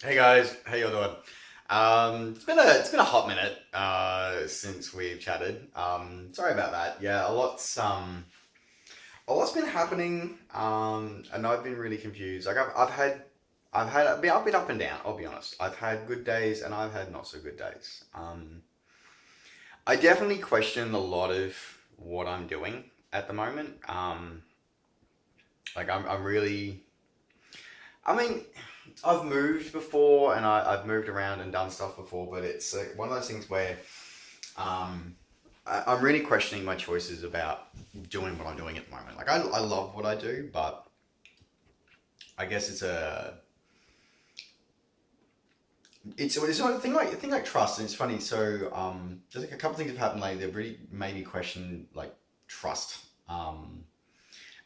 Hey guys, how you all doing? It's been a hot minute since we've chatted. Sorry about that. Yeah, a lot's been happening. And I've been really confused. Like I've been up and down. I'll be honest. I've had good days and I've had not so good days. I definitely question a lot of what I'm doing at the moment. I'm really. I mean, I've moved before and I've moved around and done stuff before, but it's one of those things where um, I'm really questioning my choices about doing what I'm doing at the moment. Like, I love what I do, but I guess it's a thing like trust, and it's funny. So there's like a couple things have happened lately that really made me question like trust.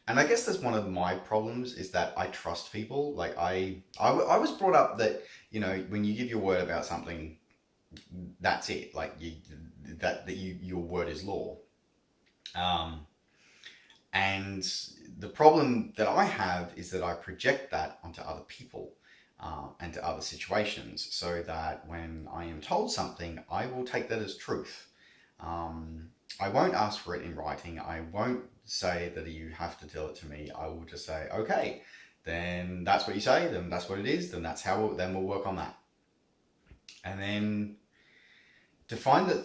And I guess that's one of my problems is that I trust people. Like I was brought up that when you give your word about something, that's it. Like your word is law. Um, and the problem that I have is that I project that onto other people and to other situations, so that when I am told something, I will take that as truth. I won't ask for it in writing. I won't say that you have to tell it to me. I will just say, okay, then that's what you say. Then that's what it is. Then that's how. Then we'll work on that. And then to find that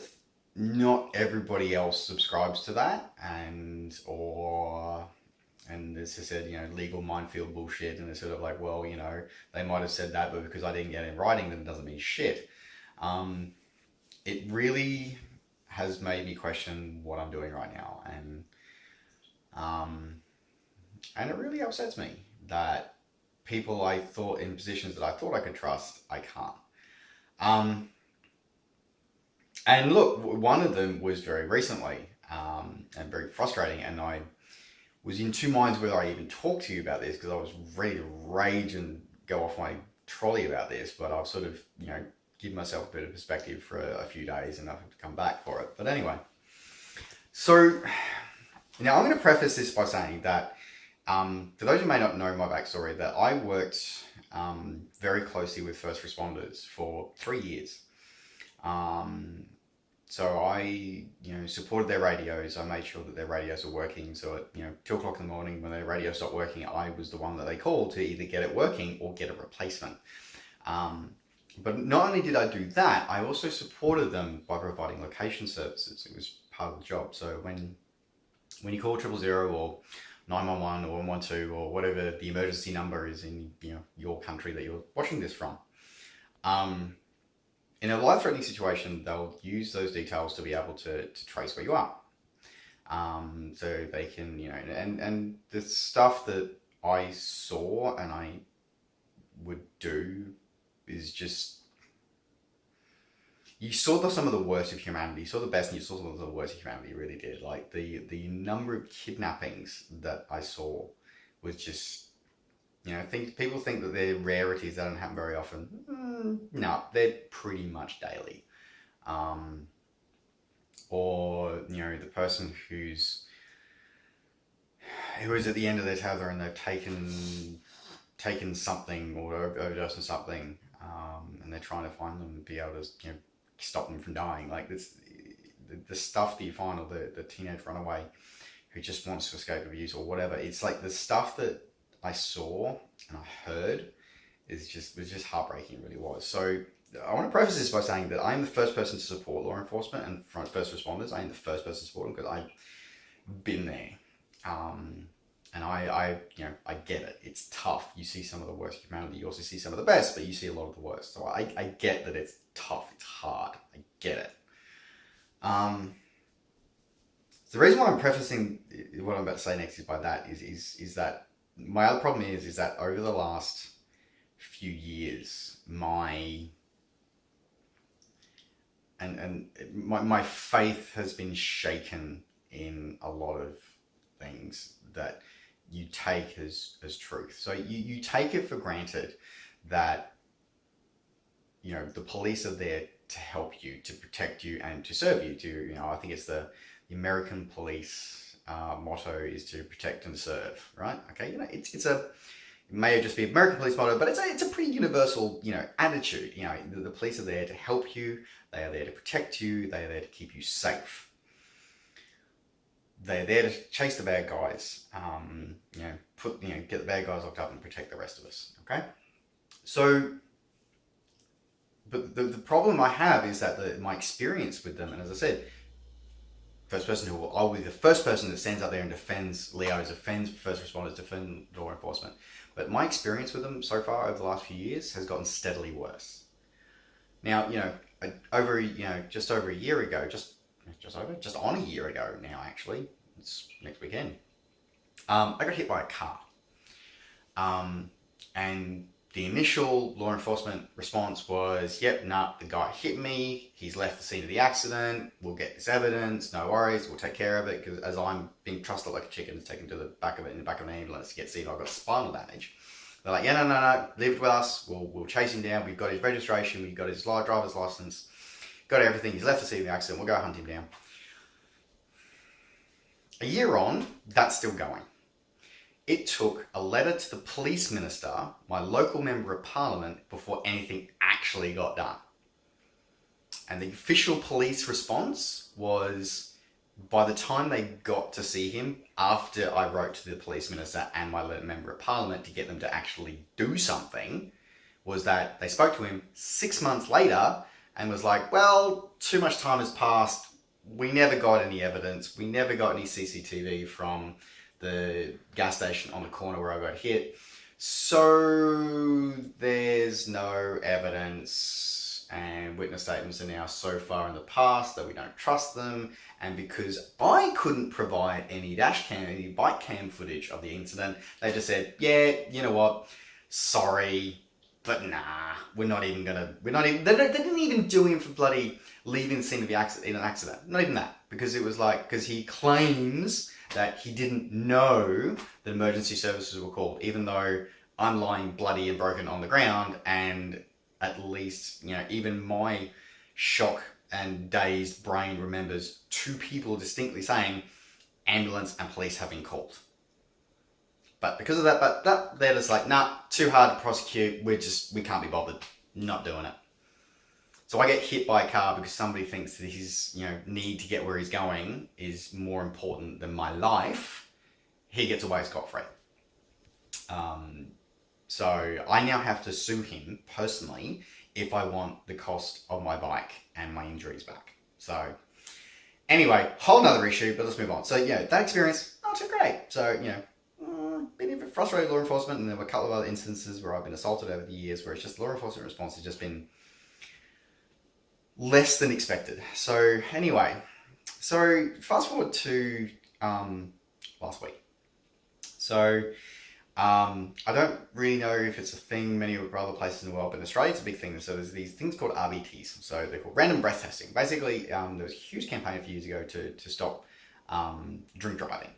not everybody else subscribes to that, and as I said, legal minefield bullshit, and it's sort of like, well, they might have said that, but because I didn't get it in writing, then it doesn't mean shit. Um, it really has made me question what I'm doing right now, um, and it really upsets me that people I thought in positions that I thought I could trust, I can't. Um, and look, one of them was very recently, and very frustrating, and I was in two minds whether I even talk to you about this because I was ready to rage and go off my trolley about this, but I've sort of, give myself a bit of perspective for a few days and I've to come back for it. But anyway, so now I'm going to preface this by saying that for those who may not know my backstory, that I worked very closely with first responders for 3 years. Um, so I supported their radios. I made sure that their radios were working. So at 2 o'clock in the morning, when their radio stopped working, I was the one that they called to either get it working or get a replacement. Um, but not only did I do that, I also supported them by providing location services. It was part of the job. So when you call 000 or 911 or 112 or whatever the emergency number is in your country that you're watching this from, um, in a life-threatening situation, they'll use those details to be able to trace where you are. So they can, and the stuff that I saw and I would do is just, you saw some of the worst of humanity. You saw the best and you saw some of the worst of humanity, you really did. Like the number of kidnappings that I saw was just, people think that they're rarities that don't happen very often. No, they're pretty much daily. Um, or the person who is at the end of their tether and they've taken something or overdosed on something, and they're trying to find them and be able to stop them from dying. Like this, the stuff that you find, or the teenage runaway who just wants to escape abuse or whatever. It's like the stuff that I saw and I heard was just heartbreaking. It really was. So I want to preface this by saying that I am the first person to support law enforcement and first responders. I am the first person to support them because I've been there. Um, and I get it. It's tough. You see some of the worst humanity. You also see some of the best, but you see a lot of the worst. So I get that it's tough. It's hard. I get it. Um, the reason why I'm prefacing what I'm about to say next is by that is that my other problem is that over the last few years, my faith has been shaken in a lot of things that you take as truth. So you take it for granted that the police are there to help you, to protect you, and to serve you. I think it's the American police motto is to protect and serve, right? Okay, It may just be American police motto, but it's a pretty universal, attitude. The police are there to help you. They are there to protect you. They are there to keep you safe. They're there to chase the bad guys. Get the bad guys locked up and protect the rest of us. Okay. So, but the problem I have is that my experience with them, and as I said, I'll be the first person that stands up there and defends Leos, defends first responders, defends law enforcement. But my experience with them so far over the last few years has gotten steadily worse. Now, just over a year ago, just on a year ago now, actually, it's next weekend, I got hit by a car. And the initial law enforcement response was, yep, the guy hit me. He's left the scene of the accident. We'll get this evidence. No worries. We'll take care of it. Because as I'm being trusted like a chicken, it's taken to the back of it in the back of an ambulance to get seen. I've got spinal damage. They're like, yeah, no, leave it with us. We'll chase him down. We've got his registration. We've got his driver's license. Got everything. He's left the scene of the accident. We'll go hunt him down. A year on, that's still going. It took a letter to the police minister, my local member of parliament, before anything actually got done. And the official police response was, by the time they got to see him, after I wrote to the police minister and my member of parliament to get them to actually do something, was that they spoke to him 6 months later and was like, well, too much time has passed. We never got any evidence. We never got any CCTV from the gas station on the corner where I got hit. So there's no evidence, and witness statements are now so far in the past that we don't trust them. And because I couldn't provide any bike cam footage of the incident, they just said, yeah, you know what? Sorry, but nah, they didn't even do him for bloody leaving the scene of the accident in an accident. Not even that, because it was like, because he claims that he didn't know that emergency services were called, even though I'm lying bloody and broken on the ground, and at least, even my shock and dazed brain remembers 2 people distinctly saying ambulance and police have been called. But because of that, they're just like, nah, too hard to prosecute. We can't be bothered. Not doing it. So I get hit by a car because somebody thinks that his, need to get where he's going is more important than my life. He gets away scot-free. So I now have to sue him personally if I want the cost of my bike and my injuries back. So anyway, whole nother issue, but let's move on. So that experience, not too great. So, been a bit frustrated with law enforcement, and there were a couple of other instances where I've been assaulted over the years where it's just law enforcement response has just been less than expected. So anyway, fast forward to last week. So I don't really know if it's a thing many other places in the world, but in Australia it's a big thing. So there's these things called RBTs. So they're called random breath testing. Basically, there was a huge campaign a few years ago to stop drink driving.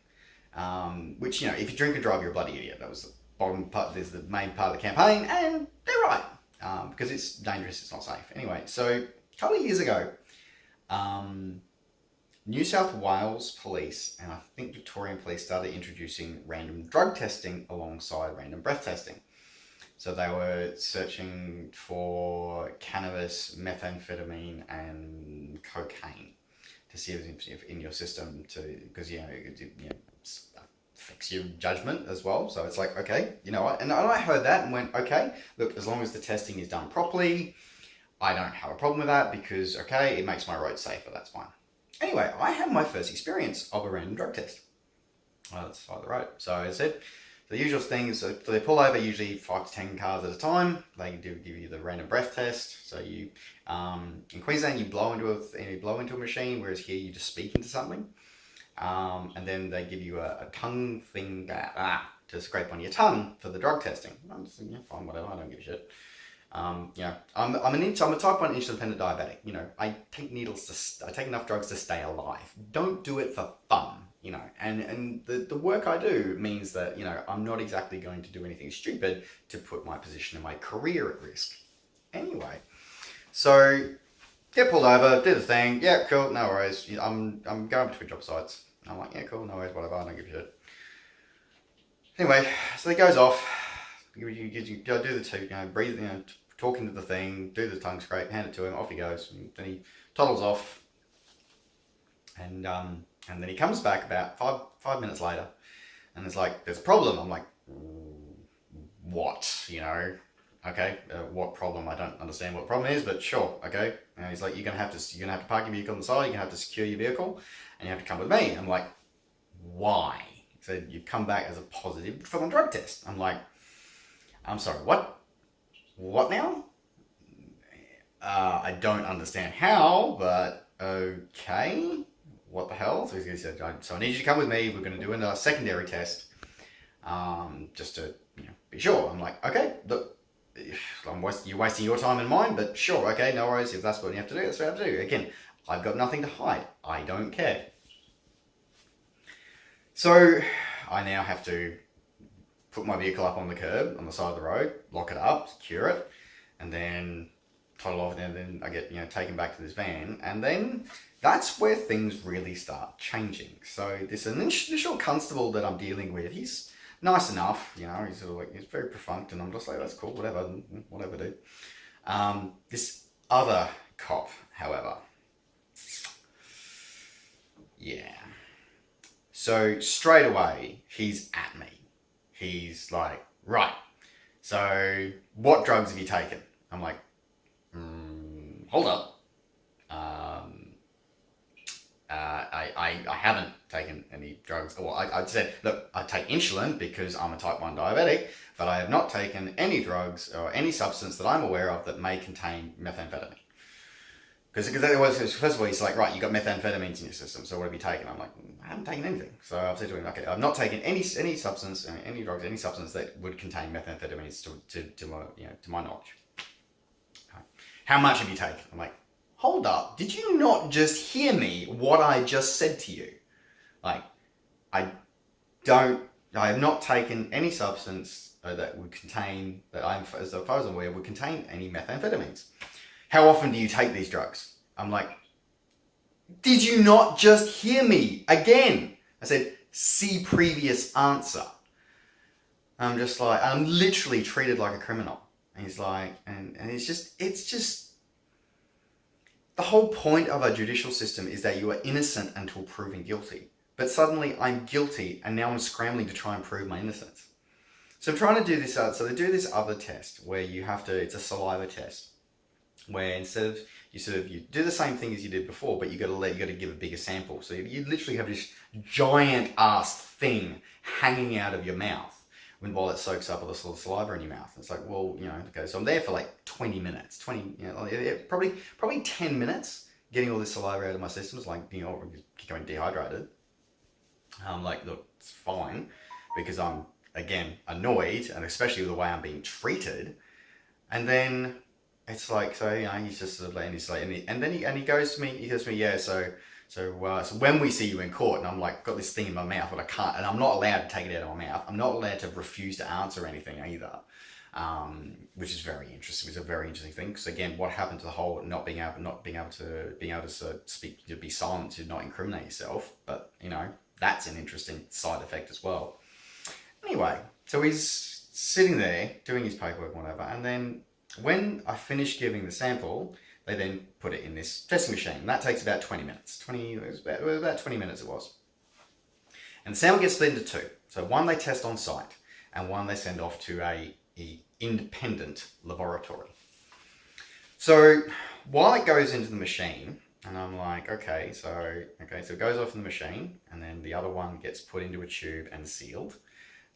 Which, if you drink and drive, you're a bloody idiot. That was the bottom part. There's the main part of the campaign, and they're right, because it's dangerous, it's not safe. Anyway, so a couple of years ago, New South Wales police and I think Victorian police started introducing random drug testing alongside random breath testing. So they were searching for cannabis, methamphetamine, and cocaine to see if it's in your system, because it affects your judgment as well. So it's like, okay, you know what? And I heard that and went, okay, look, as long as the testing is done properly, I don't have a problem with that, because, okay, it makes my road safer, that's fine. Anyway, I had my first experience of a random drug test. That's side of the road. So I said, the usual thing is, so they pull over usually 5 to 10 cars at a time. They do give you the random breath test. So you, in Queensland, you blow into a machine, whereas here you just speak into something. And then they give you a tongue thing to scrape on your tongue for the drug testing. I'm just thinking, fine, whatever, I don't give a shit. I'm a type 1 insulin dependent diabetic. I take I take enough drugs to stay alive. Don't do it for fun, and the work I do means that, I'm not exactly going to do anything stupid to put my position and my career at risk. Anyway, so get pulled over, do the thing, yeah, cool, no worries. I'm going between job sites. I'm like, yeah, cool, no worries, whatever, I don't give a shit. Anyway, so it goes off. You go do the two, breathe, talk into the thing, do the tongue scrape, hand it to him, off he goes. And then he toddles off, and then he comes back about 5 minutes later, and it's like, there's a problem. I'm like, what? Okay, what problem? I don't understand what the problem is, but sure, okay. And he's like, you're gonna have to park your vehicle on the side. You're gonna have to secure your vehicle, and you have to come with me. I'm like, why? He said, you've come back as a positive from a drug test. I'm like, I'm sorry, what? What now? I don't understand how, but okay. What the hell? So he said, so I need you to come with me. We're going to do another secondary test, just to be sure. I'm like, okay, look, you're wasting your time and mine, but sure, okay, no worries. If that's what you have to do, that's what I have to do. Again, I've got nothing to hide. I don't care. So I now have to put my vehicle up on the curb, on the side of the road, lock it up, secure it, and then toddle off, and then I get taken back to this van, and then that's where things really start changing. So this initial constable that I'm dealing with, he's nice enough, he's sort of like, he's very perfunct, and I'm just like, that's cool, whatever, dude. This other cop, however, yeah. So straight away, he's at me. He's like, right, so what drugs have you taken? I'm like, hold up. I haven't taken any drugs. Well, I said, look, I take insulin because I'm a type 1 diabetic, but I have not taken any drugs or any substance that I'm aware of that may contain methamphetamine. Because first of all, he's like, right, you got methamphetamines in your system, so what have you taken? I'm like, I haven't taken anything. So I've said to him, okay, I've not taken any substance, any drugs, any substance that would contain methamphetamines to my knowledge. Okay. How much have you taken? I'm like, hold up, did you not just hear me what I just said to you? Like, I have not taken any substance that would contain, as far as I'm aware, would contain any methamphetamines. How often do you take these drugs? I'm like, did you not just hear me again? I said, see previous answer. I'm just like, I'm literally treated like a criminal. And he's like, and it's just, the whole point of our judicial system is that you are innocent until proven guilty. But suddenly I'm guilty, and now I'm scrambling to try and prove my innocence. So I'm trying to do this, so they do this other test where it's a saliva test, where instead of, you do the same thing as you did before, but you got to give a bigger sample. So you literally have this giant ass thing hanging out of your mouth while it soaks up all the saliva in your mouth. It's like, well, okay, so I'm there for like 20 minutes, probably 10 minutes getting all this saliva out of my system. It's like, going dehydrated. I'm like, look, it's fine, because I'm, again, annoyed, and especially with the way I'm being treated. And then it's like, so he's just sort of like, and then he goes to me, yeah, so when we see you in court, and I'm like, got this thing in my mouth, but I can't, and I'm not allowed to take it out of my mouth. I'm not allowed to refuse to answer anything either, which is very interesting. It's a very interesting thing, because again, what happened to the whole not being able to speak, to be silent, to not incriminate yourself? But that's an interesting side effect as well. Anyway, so he's sitting there doing his paperwork and whatever, and then when I finish giving the sample, they then put it in this testing machine. That takes about 20 minutes. It was about 20 minutes it was. And the sample gets split into two. So one they test on site, and one they send off to a independent laboratory. So while it goes into the machine, and I'm like, okay, so it goes off in the machine, and then the other one gets put into a tube and sealed.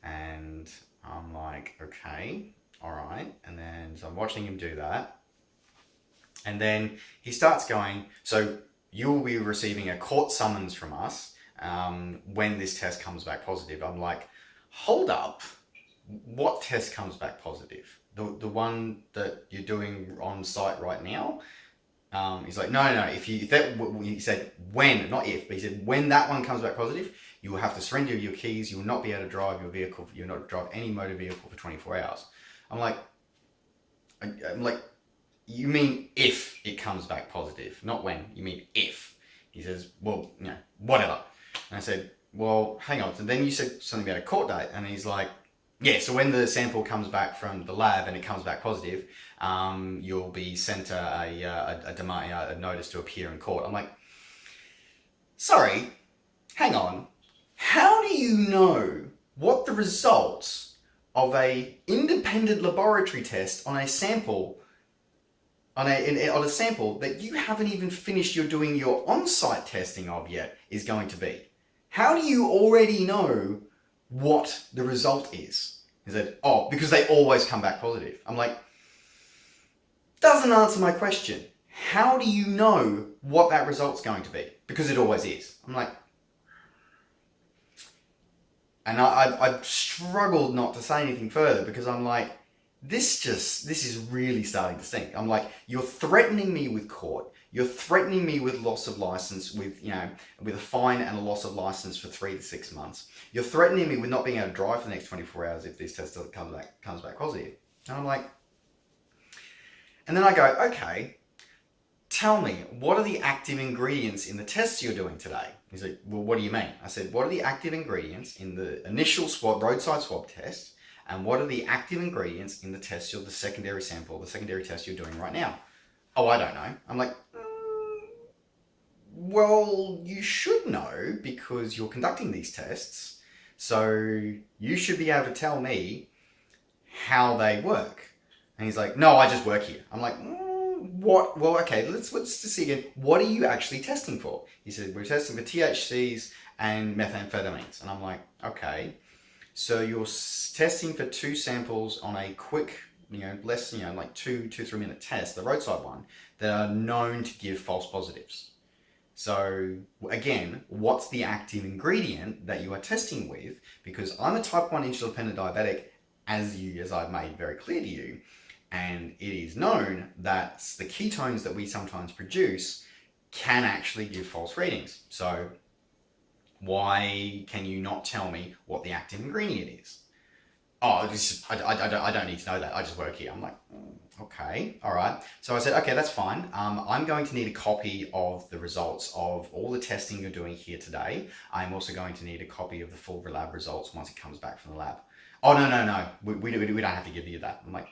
And I'm like, okay, all right. And then, so I'm watching him do that. And then he starts going, so you will be receiving a court summons from us when this test comes back positive. I'm like, hold up, what test comes back positive? The one that you're doing on site right now? He's like, no, he said when, not if, but he said when that one comes back positive, you will have to surrender your keys, you will not be able to drive your vehicle, you will not drive any motor vehicle for 24 hours. I'm like, you mean if it comes back positive, not when, you mean if. He says, well, whatever. And I said, well, hang on. And then you said something about a court date, and he's like, Yeah, so when the sample comes back from the lab and it comes back positive, you'll be sent a notice to appear in court. I'm like, sorry, hang on. How do you know what the results of a independent laboratory test on a sample on a sample that you haven't even finished doing your on-site testing of yet is going to be? How do you already know what the result is? He said, oh, because they always come back positive. I'm like, doesn't answer my question. How do you know what that result's going to be? Because it always is. I'm like, and I struggled not to say anything further because I'm like, this is really starting to stink. I'm like, you're threatening me with court. You're threatening me with loss of license, with a fine and a loss of license for 3 to 6 months. You're threatening me with not being able to drive for the next 24 hours if this test comes back positive. And I'm like, and then I go, okay, tell me, what are the active ingredients in the tests you're doing today? He's like, well, what do you mean? I said, what are the active ingredients in the initial roadside swab test? And what are the active ingredients in the test, the secondary sample, the secondary test you're doing right now? Oh, I don't know. I'm like, well, you should know because you're conducting these tests. So you should be able to tell me how they work. And he's like, no, I just work here. I'm like, what? Well, okay, let's just see again. What are you actually testing for? He said, we're testing for THCs and methamphetamines. And I'm like, okay. So you're testing for 2 samples on a quick, less, like 2-3 minute test, the roadside one, that are known to give false positives. So again, what's the active ingredient that you are testing with? Because I'm a type 1 insulin dependent diabetic, as I've made very clear to you, and it is known that the ketones that we sometimes produce can actually give false readings. So why can you not tell me what the active ingredient is? Oh, I don't need to know that. I just work here. I'm like, okay, all right. So I said, okay, that's fine. I'm going to need a copy of the results of all the testing you're doing here today. I'm also going to need a copy of the full lab results once it comes back from the lab. Oh, no. We don't have to give you that. I'm like,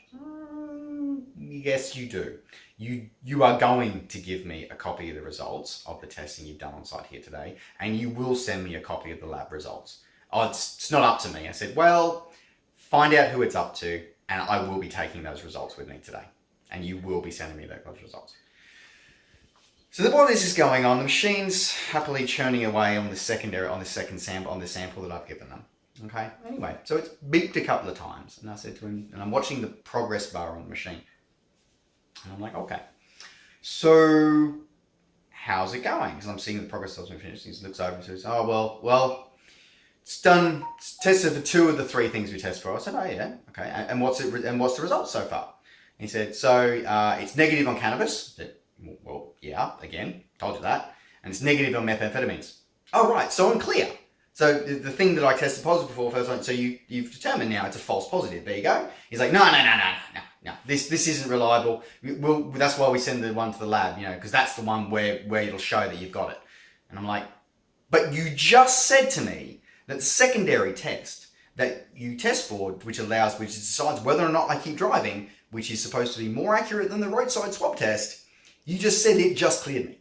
yes, you do. You are going to give me a copy of the results of the testing you've done on site here today, and you will send me a copy of the lab results. Oh, it's not up to me. I said, well, find out who it's up to, and I will be taking those results with me today, and you will be sending me those results. So while this is going on, the machine's happily churning away on the second sample, on the sample that I've given them. Okay. Anyway, so it's beeped a couple of times, and I said to him, and I'm watching the progress bar on the machine. And I'm like, okay, so how's it going? Because I'm seeing the progress has been finished. He looks over and says, oh, well, it's done. It's tested for 2 of the 3 things we test for. I said, oh yeah, okay. And what's the result so far? And he said, so it's negative on cannabis. I said, well, yeah, again, told you that. And it's negative on methamphetamines. Oh, right, so I'm clear. So the thing that I tested positive for first, so you've determined now it's a false positive. There you go. He's like, no. This isn't reliable. That's why we send the one to the lab, because that's the one where it'll show that you've got it. And I'm like, but you just said to me that the secondary test that you test for, which decides whether or not I keep driving, which is supposed to be more accurate than the roadside swab test, you just said it just cleared me.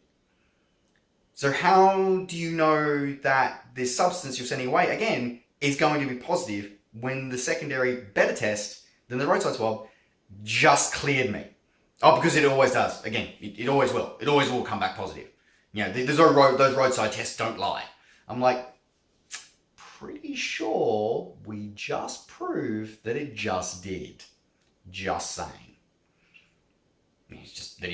So how do you know that this substance you're sending away, again, is going to be positive when the secondary better test than the roadside swab just cleared me? Oh, because it always does. Again, it always will. It always will come back positive. Those roadside tests don't lie. I'm like, pretty sure we just proved that it just did. Just saying. He's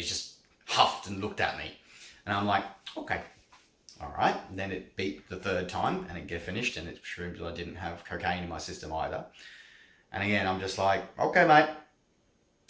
just huffed and looked at me. And I'm like, okay. All right. And then it beeped the 3rd time and it get finished, and it proved that I didn't have cocaine in my system either. And again, I'm just like, okay, mate.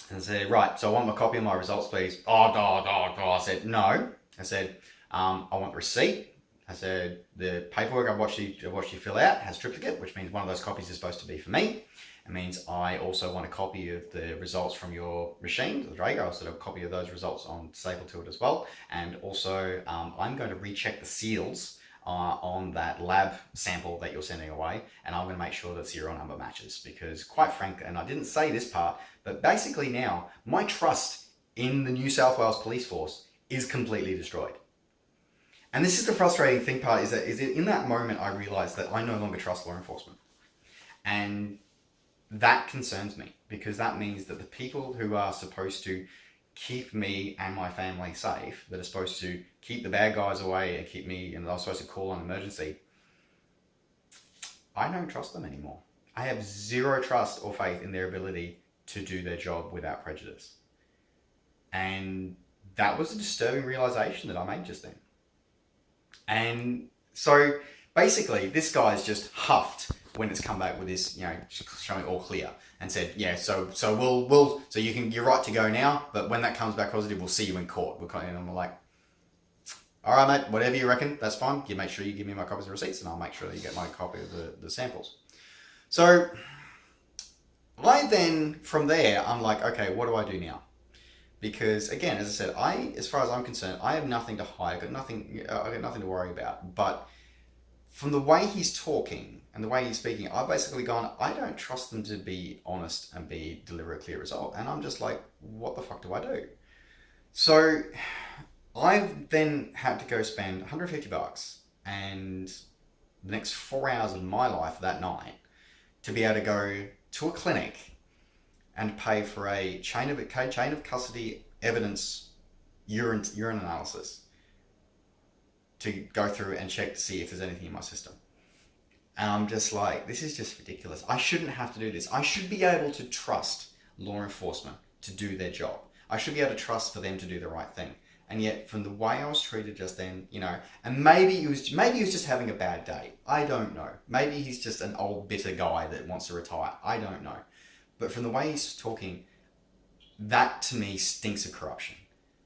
And I said, right, so I want a copy of my results, please. Oh. I said, no. I said, I want the receipt. I said, the paperwork I watched you fill out has triplicate, which means one of those copies is supposed to be for me. It means I also want a copy of the results from your machine, the Drago. I also have a copy of those results on staple to it as well. And also, I'm going to recheck the seals on that lab sample that you're sending away, and I'm going to make sure that serial number matches. Because quite frankly, and I didn't say this part, but basically now my trust in the New South Wales Police Force is completely destroyed. And this is the frustrating thing part, is that in that moment I realized that I no longer trust law enforcement. And that concerns me, because that means that the people who are supposed to keep me and my family safe, that are supposed to keep the bad guys away and keep me, and I was supposed to call on emergency, I don't trust them anymore. I have zero trust or faith in their ability to do their job without prejudice. And that was a disturbing realization that I made just then. And so basically this guy's just huffed when it's come back with this, showing all clear, and said, yeah, so you're right to go now, but when that comes back positive, we'll see you in court. And I'm like, all right, mate, whatever you reckon, that's fine. You make sure you give me my copies of receipts, and I'll make sure that you get my copy of the samples. So I then, from there, I'm like, okay, what do I do now? Because again, as I said, as far as I'm concerned, I have nothing to hide. I got nothing to worry about. But from the way he's talking and the way he's speaking, I've basically gone, I don't trust them to be honest and deliver a clear result. And I'm just like, what the fuck do I do? So I've then had to go spend $150 and the next 4 hours of my life that night to be able to go to a clinic and pay for a chain of custody evidence urine analysis to go through and check to see if there's anything in my system. And I'm just like, this is just ridiculous. I shouldn't have to do this. I should be able to trust law enforcement to do their job. I should be able to trust for them to do the right thing. And yet, from the way I was treated just then, and maybe he was just having a bad day. I don't know. Maybe he's just an old bitter guy that wants to retire. I don't know. But from the way he's talking, that to me stinks of corruption.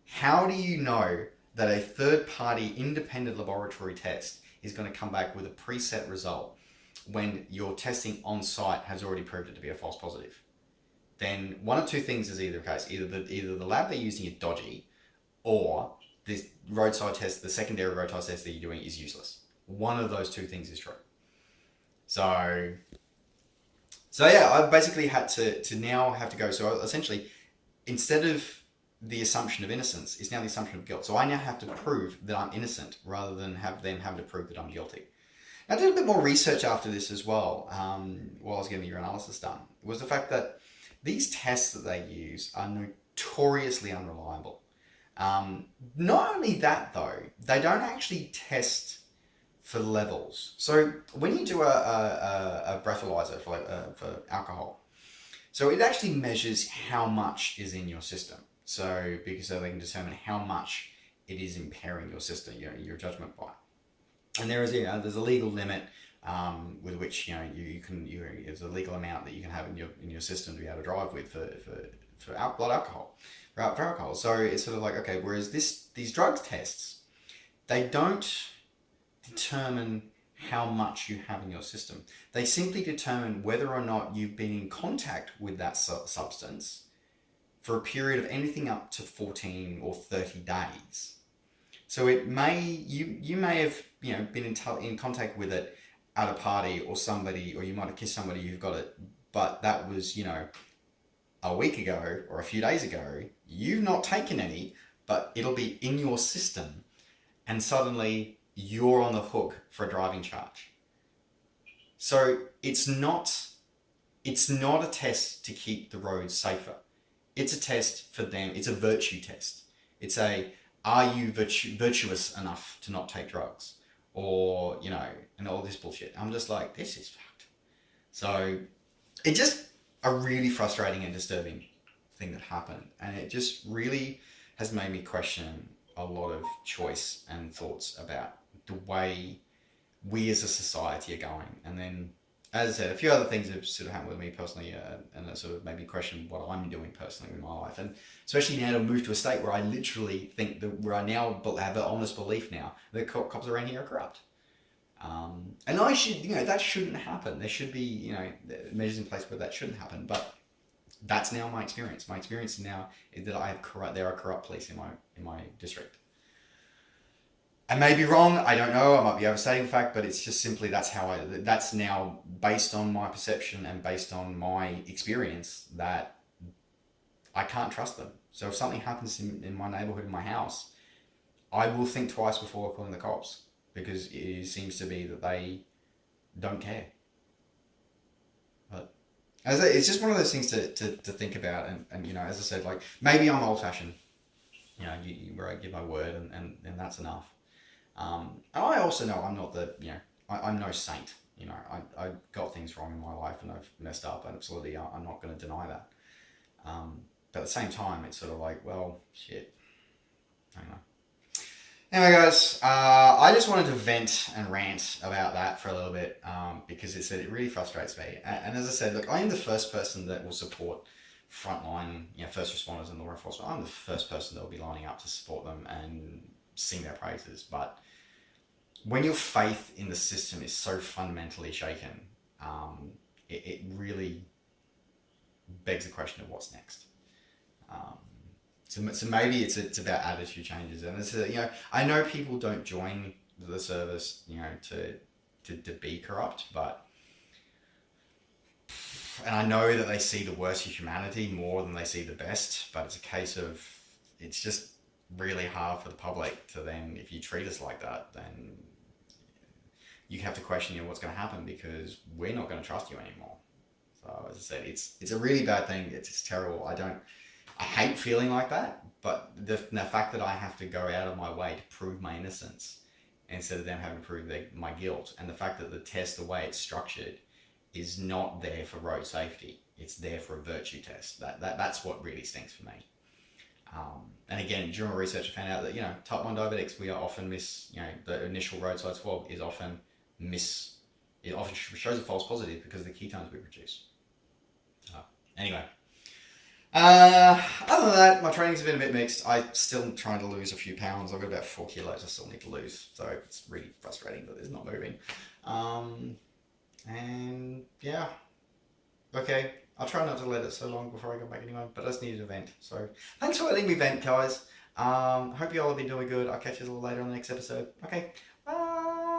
How do you know that a third-party independent laboratory test is going to come back with a preset result when your testing on site has already proved it to be a false positive? Then one of two things is either the case. Either the lab they're using is dodgy, or this roadside test, the secondary roadside test that you're doing, is useless. One of those two things is true. So yeah, I basically had to now have to go. So essentially, instead of the assumption of innocence, it's now the assumption of guilt. So I now have to prove that I'm innocent rather than have them having to prove that I'm guilty. Now, I did a bit more research after this as well, while I was getting the urinalysis done, was the fact that these tests that they use are notoriously unreliable. Not only that though, they don't actually test for levels. So when you do a breathalyzer for alcohol, so it actually measures how much is in your system. So because they can determine how much it is impairing your system, your judgment by. And there's a legal limit with which there's a legal amount that you can have in your system to be able to drive with for blood alcohol, for alcohol. So it's sort of like, okay, whereas these drugs tests, they don't determine how much you have in your system. They simply determine whether or not you've been in contact with that substance for a period of anything up to 14 or 30 days. So you may have been in contact with it at a party or somebody, or you might have kissed somebody who've got it, but that was a week ago or a few days ago. You've not taken any, but it'll be in your system, and suddenly you're on the hook for a driving charge. So it's not a test to keep the roads safer. It's a test for them. It's a virtue test. It's are you virtuous enough to not take drugs? Or, and all this bullshit. I'm just like, this is fucked. So it just a really frustrating and disturbing thing that happened. And it just really has made me question a lot of choice and thoughts about the way we as a society are going. And then, as I said, a few other things have sort of happened with me personally, and it sort of made me question what I'm doing personally with my life. And especially now to move to a state where I literally think where I now have an honest belief now that cops around here are corrupt. And I should, that shouldn't happen. There should be, measures in place where that shouldn't happen. But that's now my experience. My experience now is that there are corrupt police in my district. I may be wrong. I don't know. I might be overstating the fact, but it's just simply that's now based on my perception and based on my experience that I can't trust them. So if something happens in my neighborhood, in my house, I will think twice before calling the cops because it seems to be that they don't care. But it's just one of those things to think about. And, as I said, like maybe I'm old fashioned, where I give my word and that's enough. And I also know I'm not I'm no saint. I got things wrong in my life and I've messed up, and absolutely I'm not going to deny that. But at the same time, it's sort of like, well, shit. I don't know. Anyway, guys, I just wanted to vent and rant about that for a little bit because it really frustrates me. And as I said, look, I am the first person that will support frontline, first responders and law enforcement. I'm the first person that will be lining up to support them and sing their praises. But when your faith in the system is so fundamentally shaken, it really begs the question of what's next. So maybe it's about attitude changes, and I know people don't join the service to be corrupt, and I know that they see the worst of humanity more than they see the best, but it's a case of it's just really hard for the public to then, if you treat us like that, then you have to question what's going to happen because we're not going to trust you anymore. So as I said, it's a really bad thing. It's terrible. I hate feeling like that, but the fact that I have to go out of my way to prove my innocence instead of them having to prove my guilt, and the fact that the test, the way it's structured, is not there for road safety. It's there for a virtue test. That's what really stinks for me. And again, during my research, I found out that type 1 diabetics, we are often the initial roadside swab is often it often shows a false positive because of the ketones we produce. Anyway. Other than that, my training's been a bit mixed. I'm still trying to lose a few pounds. I've got about 4 kilos I still need to lose. So it's really frustrating that it's not moving. And yeah. Okay. I'll try not to let it so long before I go back anyway, but I just needed a vent. So thanks for letting me vent, guys. Hope you all have been doing good. I'll catch you a little later on the next episode. Okay. Bye.